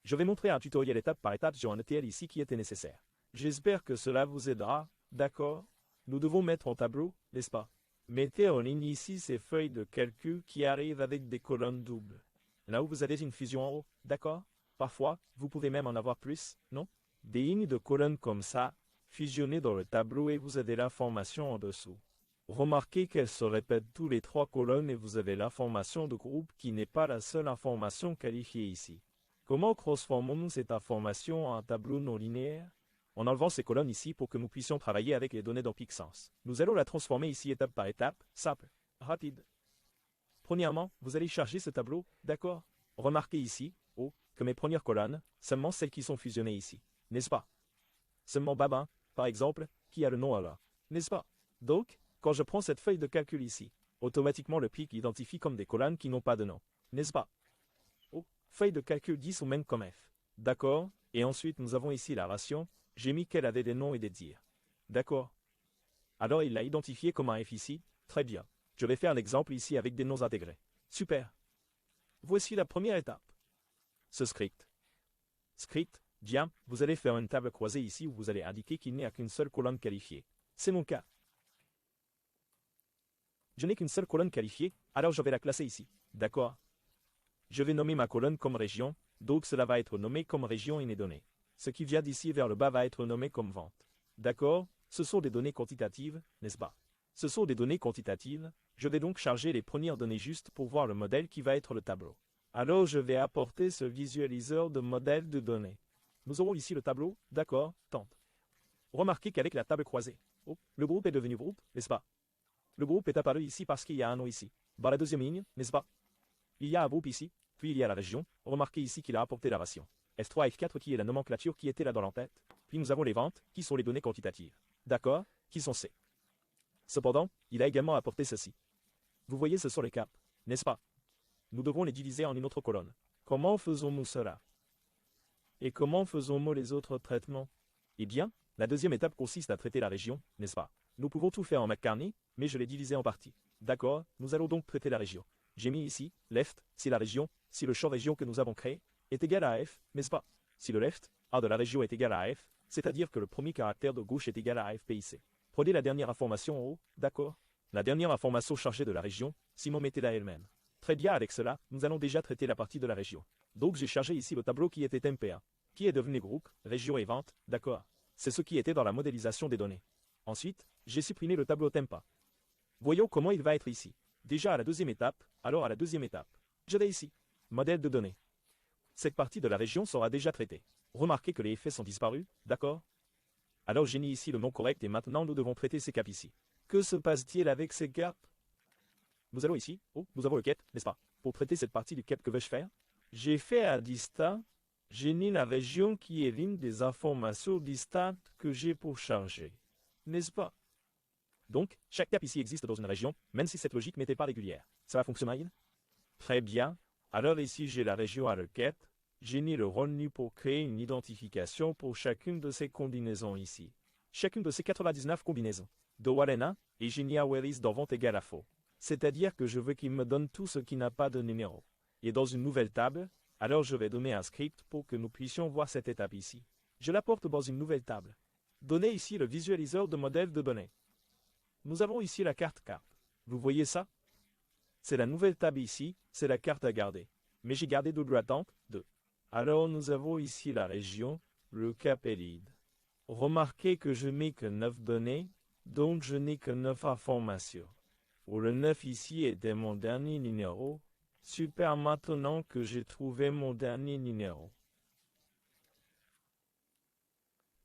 Je vais montrer un tutoriel étape par étape sur un ETL ici qui était nécessaire. J'espère que cela vous aidera, d'accord? Nous devons mettre en tableau, n'est-ce pas? Mettez en ligne ici ces feuilles de calcul qui arrivent avec des colonnes doubles. Là où vous avez une fusion en haut, d'accord? Parfois, vous pouvez même en avoir plus, non? Des lignes de colonnes comme ça, fusionnées dans le tableau et vous avez l'information en dessous. Remarquez qu'elles se répètent tous les 3 colonnes et vous avez l'information de groupe qui n'est pas la seule information qualifiée ici. Comment transformons-nous cette information en un tableau non linéaire? En enlevant ces colonnes ici pour que nous puissions travailler avec les données dans PicSense. Nous allons la transformer ici étape par étape, simple, rapide. Premièrement, vous allez charger ce tableau, d'accord? Remarquez ici, que mes premières colonnes, seulement celles qui sont fusionnées ici, n'est-ce pas? Seulement Babin, par exemple, qui a le nom là, n'est-ce pas? Donc, quand je prends cette feuille de calcul ici, automatiquement le Pic identifie comme des colonnes qui n'ont pas de nom, n'est-ce pas? Feuille de calcul 10 ou même comme F. D'accord? Et ensuite nous avons ici la ration, j'ai mis qu'elle avait des noms et des dires. D'accord? Alors il l'a identifié comme un F ici, très bien. Je vais faire l'exemple ici avec des noms intégrés. Super. Voici la première étape. Ce script. Script, bien, vous allez faire une table croisée ici où vous allez indiquer qu'il n'y a qu'une seule colonne qualifiée. C'est mon cas. Je n'ai qu'une seule colonne qualifiée, alors je vais la classer ici. D'accord? Je vais nommer ma colonne comme région, donc cela va être nommé comme région et mes données. Ce qui vient d'ici vers le bas va être nommé comme vente. D'accord? Ce sont des données quantitatives, n'est-ce pas? Ce sont des données quantitatives, je vais donc charger les premières données justes pour voir le modèle qui va être le tableau. Alors je vais apporter ce visualiseur de modèle de données. Nous aurons ici le tableau, d'accord, tente. Remarquez qu'avec la table croisée, le groupe est devenu groupe, n'est-ce pas? Le groupe est apparu ici parce qu'il y a un nom ici. Dans la deuxième ligne, n'est-ce pas? Il y a un groupe ici, puis il y a la région. Remarquez ici qu'il a apporté la ration. F3, F4 qui est la nomenclature qui était là dans l'entête. Puis nous avons les ventes, qui sont les données quantitatives. D'accord, qui sont C. Cependant, il a également apporté ceci. Vous voyez, ce sont les caps, n'est-ce pas? Nous devons les diviser en une autre colonne. Comment faisons-nous cela? Et comment faisons-nous les autres traitements? Eh bien, la deuxième étape consiste à traiter la région, n'est-ce pas? Nous pouvons tout faire en McCartney, mais je l'ai divisé en parties. D'accord, nous allons donc traiter la région. J'ai mis ici, left, si la région, si le champ région que nous avons créé, est égal à f, n'est-ce pas? Si le left, A de la région est égal à f, c'est-à-dire que le premier caractère de gauche est égal à fpic. Prenez la dernière information en haut, d'accord? La dernière information chargée de la région, Simon mettez-la elle-même. Très bien, avec cela, nous allons déjà traiter la partie de la région. Donc j'ai chargé ici le tableau qui était MP1, qui est devenu groupe, région et vente, d'accord? C'est ce qui était dans la modélisation des données. Ensuite, j'ai supprimé le tableau Tempa. Voyons comment il va être ici. Déjà à la deuxième étape, alors à la deuxième étape. Je vais ici. Modèle de données. Cette partie de la région sera déjà traitée. Remarquez que les effets sont disparus, d'accord? Alors j'ai mis ici le nom correct et maintenant nous devons traiter ces caps ici. Que se passe-t-il avec ces caps? Nous allons ici, nous avons le cap, n'est-ce pas? Pour traiter cette partie du cap, que vais-je faire? J'ai fait à distinct, j'ai mis la région qui est l'une des informations distinctes que j'ai pour charger. N'est-ce pas? Donc, chaque cap ici existe dans une région, même si cette logique n'était pas régulière. Ça va fonctionner? Très bien. Alors ici j'ai la région à requête, j'ai mis le revenu pour créer une identification pour chacune de ces combinaisons ici. Chacune de ces 99 combinaisons. De Warena, et j'ai mis à Whereis dans vente égale à faux. C'est-à-dire que je veux qu'il me donne tout ce qui n'a pas de numéro. Et dans une nouvelle table, alors je vais donner un script pour que nous puissions voir cette étape ici. Je l'apporte dans une nouvelle table. Donnez ici le visualiseur de modèle de données. Nous avons ici la carte carte. Vous voyez ça? C'est la nouvelle table ici, c'est la carte à garder. Mais j'ai gardé double attente, 2. Alors nous avons ici la région, le cap et lead. Remarquez que je n'ai que 9 données, donc je n'ai que 9 informations. Pour le 9 ici était mon dernier numéro. Super, maintenant que j'ai trouvé mon dernier numéro.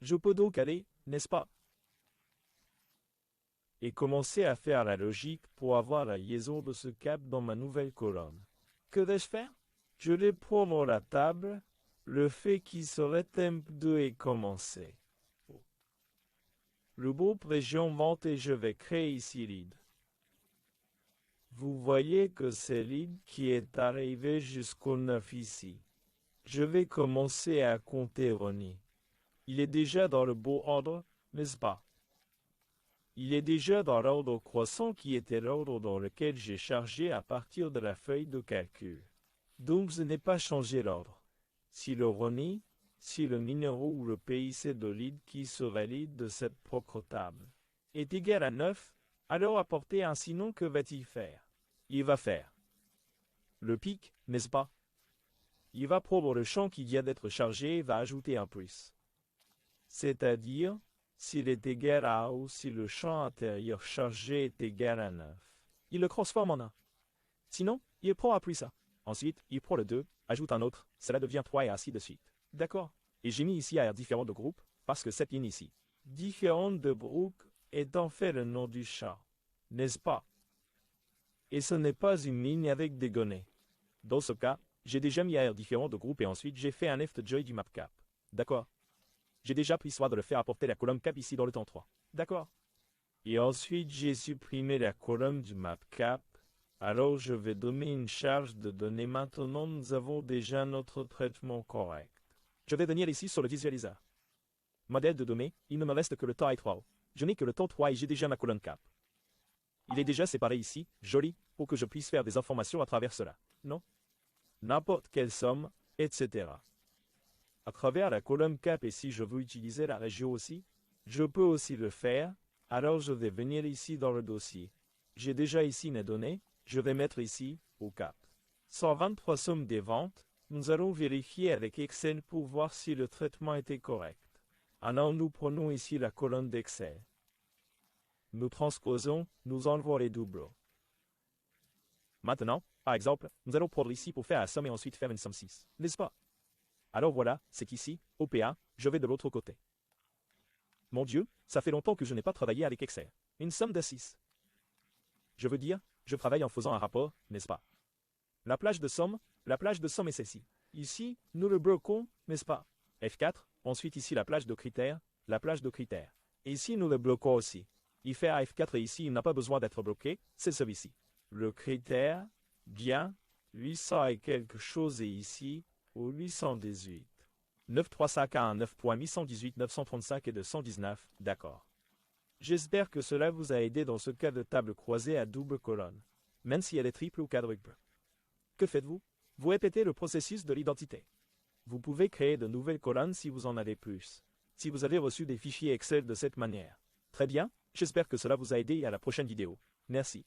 Je peux donc aller, n'est-ce pas? Et commencer à faire la logique pour avoir la liaison de ce cap dans ma nouvelle colonne. Que vais-je faire? Je vais prendre la table, le fait qui serait temp2 et commencer. Le groupe région vente et je vais créer ici lead. Vous voyez que c'est lead qui est arrivé jusqu'au 9 ici. Je vais commencer à compter Ronnie. Il est déjà dans le beau ordre, n'est-ce pas? Il est déjà dans l'ordre croissant qui était l'ordre dans lequel j'ai chargé à partir de la feuille de calcul. Donc je n'ai pas changé l'ordre. si le RONI, si le numéro ou le PIC de lead qui se valide de cette propre table est égal à 9, alors apporter un sinon que va-t-il faire? Il va faire le pic, n'est-ce pas? Il va prendre le champ qui vient d'être chargé et va ajouter un plus. C'est-à-dire, s'il est égal à ou si le champ intérieur chargé est égal à 9. Il le transforme en 1. Sinon, il prend un plus A. Ensuite, il prend le 2, ajoute un autre, cela devient 3 et ainsi de suite. D'accord? Et j'ai mis ici AR différent de groupe, parce que cette ligne ici, différente de groupe, est en fait le nom du champ. N'est-ce pas? Et ce n'est pas une ligne avec des données. Dans ce cas, j'ai déjà mis AR différent de groupe et ensuite j'ai fait un F de joy du map cap. D'accord? J'ai déjà pris soin de le faire apporter la colonne cap ici dans le temps 3. D'accord? Et ensuite j'ai supprimé la colonne du map cap. Alors je vais donner une charge de données. Maintenant nous avons déjà notre traitement correct. Je vais venir ici sur le visualiseur. Modèle de données, il ne me reste que le temps i3. Je n'ai que le temps 3 et j'ai déjà ma colonne cap. Il est déjà séparé ici, joli, pour que je puisse faire des informations à travers cela. Non? N'importe quelle somme, etc. À travers la colonne cap et si je veux utiliser la région aussi, je peux aussi le faire. Alors je vais venir ici dans le dossier. J'ai déjà ici mes données. Je vais mettre ici, au cap. 123 sommes des ventes. Nous allons vérifier avec Excel pour voir si le traitement était correct. Alors nous prenons ici la colonne d'Excel. Nous transposons, nous enlevons les doublons. Maintenant, par exemple, nous allons prendre ici pour faire la somme et ensuite faire une somme 6. N'est-ce pas? Alors voilà, c'est qu'ici, au PA, je vais de l'autre côté. Mon Dieu, ça fait longtemps que je n'ai pas travaillé avec Excel. Une somme de 6. Je veux dire, je travaille en faisant un rapport, n'est-ce pas? La plage de somme est celle-ci. Ici, nous le bloquons, n'est-ce pas? F4, ensuite ici la plage de critères. Et ici, nous le bloquons aussi. Il fait à F4 et ici, il n'a pas besoin d'être bloqué, c'est celui-ci. Le critère, bien, 800 et quelque chose et ici, au 818. 9351, 9.818, 935 et 219, d'accord. J'espère que cela vous a aidé dans ce cas de table croisée à double colonne, même si elle est triple ou quadruple. Que faites-vous? Vous répétez le processus de l'identité. Vous pouvez créer de nouvelles colonnes si vous en avez plus. Si vous avez reçu des fichiers Excel de cette manière. Très bien, j'espère que cela vous a aidé et à la prochaine vidéo. Merci.